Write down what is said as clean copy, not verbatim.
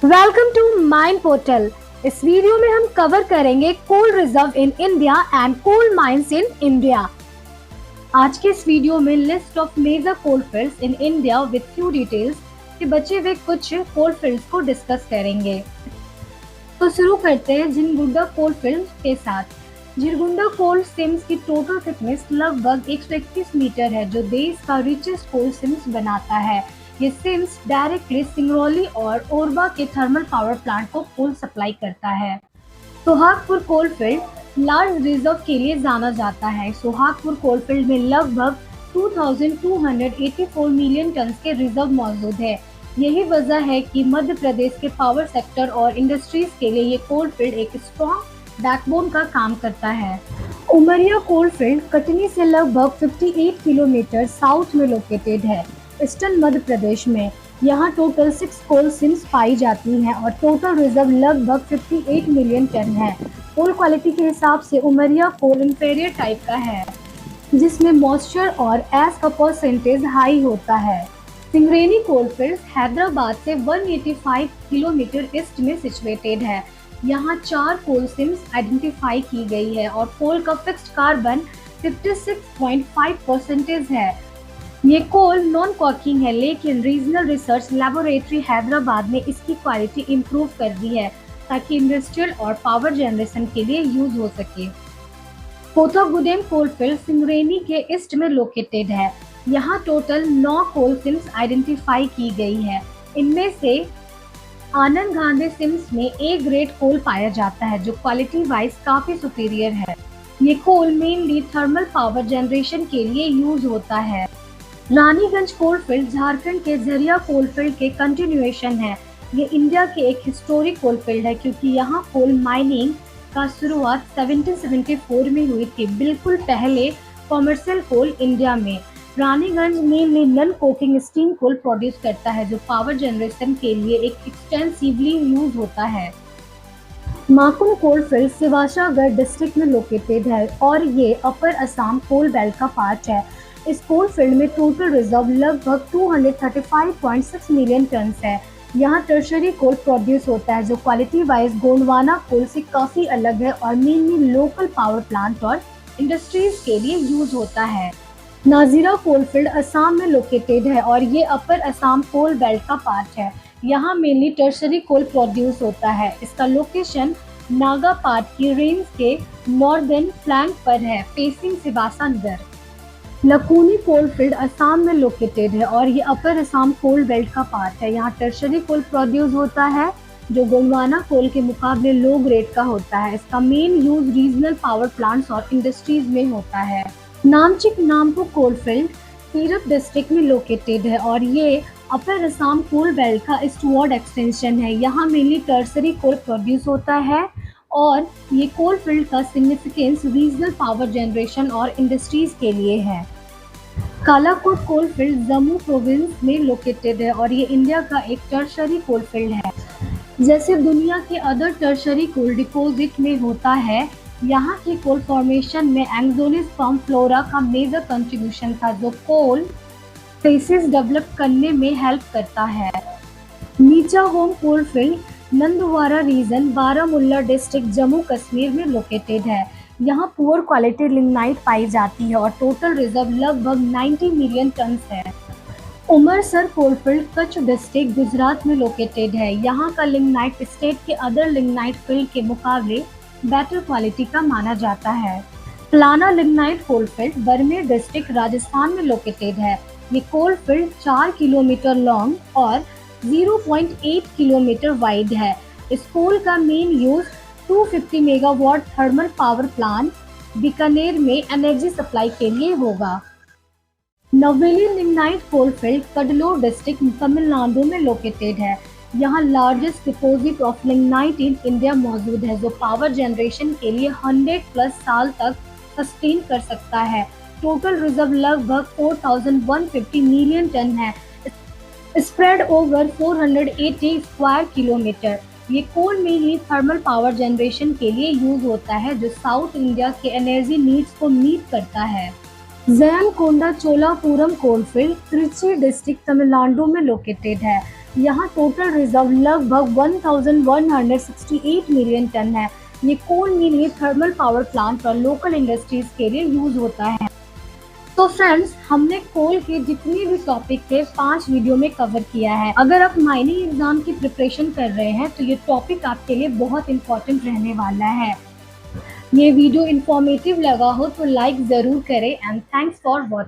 Welcome to mine portal. इस video में हम कवर करेंगे coal reserve in India and coal mines in India. आज के इस वीडियो में list of major coal fields in India with few details के बचे हुए कुछ कोल फील्ड्स को डिस्कस करेंगे। तो शुरू करते हैं जिनगुंडा कोल फील्ड के साथ। जिरगुंडा कोल सीम्स की टोटल थिकनेस लगभग 131 मीटर है, जो देश का रिचेस्ट कोल सीम्स बनाता है। ये सिम्स डायरेक्टली सिंगरौली और ओरबा के थर्मल पावर प्लांट को कोल सप्लाई करता है। सोहागपुर कोलफील्ड लार्ज रिजर्व के लिए जाना जाता है। सोहागपुर कोलफील्ड में लगभग 2284 मिलियन टन के रिजर्व मौजूद है। यही वजह है कि मध्य प्रदेश के पावर सेक्टर और इंडस्ट्रीज के लिए ये कोलफील्ड एक स्ट्रॉन्ग बैकबोन का काम करता है। उमरिया कोलफील्ड कटनी से लगभग 58 किलोमीटर साउथ में लोकेटेड है, ईस्टर्न मध्य प्रदेश में। यहाँ टोटल 6 कोल सीम्स पाई जाती हैं और टोटल रिजर्व लगभग 58 मिलियन टन है। कोल क्वालिटी के हिसाब से उमरिया कोल इंफीरियर टाइप का है, जिसमें मॉइस्चर और एश का परसेंटेज हाई होता है। सिंगरेनी कोलफील्ड हैदराबाद से 185 किलोमीटर ईस्ट में सिचुएटेड है। यहाँ 4 कोल सीम्स आइडेंटिफाई की गई है और कोल का फिक्स्ड कार्बन 56.5% है। ये कोल नॉन कॉकिंग है, लेकिन रीजनल रिसर्च लैबोरेटरी हैदराबाद ने इसकी क्वालिटी इम्प्रूव कर दी है ताकि इंडस्ट्रियल और पावर जनरेशन के लिए यूज हो सके। कोथागुडेम कोलफील्ड सिंगरेनी के ईस्ट में लोकेटेड है। यहाँ टोटल 9 कोल सीम्स आइडेंटिफाई की गई है। इनमें से आनंद गांधी सिम्स में ए ग्रेड कोल पाया जाता है, जो क्वालिटी वाइज काफी सुपीरियर है। ये कोल मेनली थर्मल पावर जनरेशन के लिए यूज होता है। रानीगंज कोलफील्ड झारखंड के झरिया कोलफील्ड के कंटिन्यूएशन है। ये इंडिया के एक हिस्टोरिक कोलफील्ड है, क्योंकि यहाँ कोल माइनिंग का शुरुआत 1774 में हुई थी, बिल्कुल पहले कॉमर्शियल कोल इंडिया में। Raniganj mainly non coking steam coal produce करता है, जो पावर जनरेशन के लिए एक एक्सटेंसिवली यूज होता है। माकुम कोलफील्ड सिवाशागढ़ डिस्ट्रिक्ट में लोकेटेड है और ये अपर असम कोल बेल्ट का पार्ट है। इस कोलफील्ड में टोटल रिजर्व लगभग 235.6 मिलियन टन है। यहाँ टर्शरी कोल प्रोड्यूस होता है, जो क्वालिटी वाइज गोंडवाना कोल से काफी अलग है और मेनली लोकल पावर प्लांट और इंडस्ट्रीज के लिए यूज होता है। नाजीरा कोलफील्ड असम में लोकेटेड है और ये अपर असम कोल बेल्ट का पार्ट है। यहाँ मेनली टर्शरी कोल प्रोड्यूस होता है। इसका लोकेशन नागा पार्ट की रेंज के नॉर्दर्न फ्लैंक पर है, फेसिंग सिवासा नगर। लखूनी कोलफील्ड असम में लोकेटेड है और ये अपर असम कोल बेल्ट का पार्ट है। यहाँ टर्शरी कोल प्रोड्यूस होता है, जो गोंडवाना कोल के मुकाबले लो ग्रेड का होता है। इसका main use regional power plants और इंडस्ट्रीज में होता है। नामचिक नामपो कोलफील्ड तीरप डिस्ट्रिक्ट में लोकेटेड है और ये अपर असम कोल बेल्ट का ईस्टवर्ड एक्सटेंशन है। यहाँ मेनली टर्सरी कोल प्रोड्यूस होता है और ये कोलफील्ड का सिग्निफिकेंस रीजनल पावर जनरेशन और इंडस्ट्रीज के लिए है। कालाकोट कोलफील्ड जम्मू प्रोविंस में लोकेटेड है और ये इंडिया का एक टर्शरी कोलफील्ड है। जैसे दुनिया के अदर टर्शरी कोल डिपोजिट में होता है, यहाँ की कोल फॉर्मेशन में एंग्जोलिस्पर्म फ्लोरा का मेजर कंट्रीब्यूशन था, जो कोल फेसिस डेवलप करने में हेल्प करता है। Nichahom coalfield Nandwara region Baramulla district Jammu Kashmir में लोकेटेड है। यहाँ पुअर क्वालिटी लिग्नाइट पाई जाती है और टोटल रिजर्व लगभग 90 मिलियन टन है। उमरसर कोलफील्ड कच्छ डिस्ट्रिक्ट गुजरात में लोकेटेड है। यहाँ का लिग्नाइट स्टेट के अदर लिग्नाइट फील्ड के मुकाबले बेटर क्वालिटी का माना जाता है। प्लाना lignite coalfield Barmer district Rajasthan में लोकेटेड है। ये कोलफील्ड 4 किलोमीटर लॉन्ग और 0.8 किलोमीटर वाइड है। इस कोल का main use 250 megawatt thermal power plant Bikaner में एनर्जी सप्लाई के लिए होगा। नवेली lignite coalfield Cuddalore district Tamil Nadu में लोकेटेड है। यहाँ largest deposit of lignite in India मौजूद है, जो पावर जनरेशन के लिए 100+ साल तक सस्टेन कर सकता है। टोटल रिजर्व लगभग 4150 मिलियन टन है, स्प्रेड ओवर 480 स्क्वायर किलोमीटर। ये कोल मेनली थर्मल पावर जनरेशन के लिए यूज होता है, जो साउथ इंडिया के एनर्जी नीड्स को मीट करता है। जयनकोंडा चोलापुरम कोलफील्ड त्रिची डिस्ट्रिक्ट तमिलनाडु में लोकेटेड है। यहाँ टोटल रिजर्व लगभग 1168 मिलियन टन है। ये कोल मिल थर्मल पावर प्लांट और लोकल इंडस्ट्रीज के लिए यूज होता है। तो फ्रेंड्स, हमने कोल के जितने भी टॉपिक थे 5 वीडियो में कवर किया है। अगर आप माइनिंग एग्जाम की प्रिपरेशन कर रहे हैं तो ये टॉपिक आपके लिए बहुत इंपॉर्टेंट रहने वाला है। ये वीडियो इंफॉर्मेटिव लगा हो तो लाइक जरूर करें एंड थैंक्स फॉर वॉचिंग।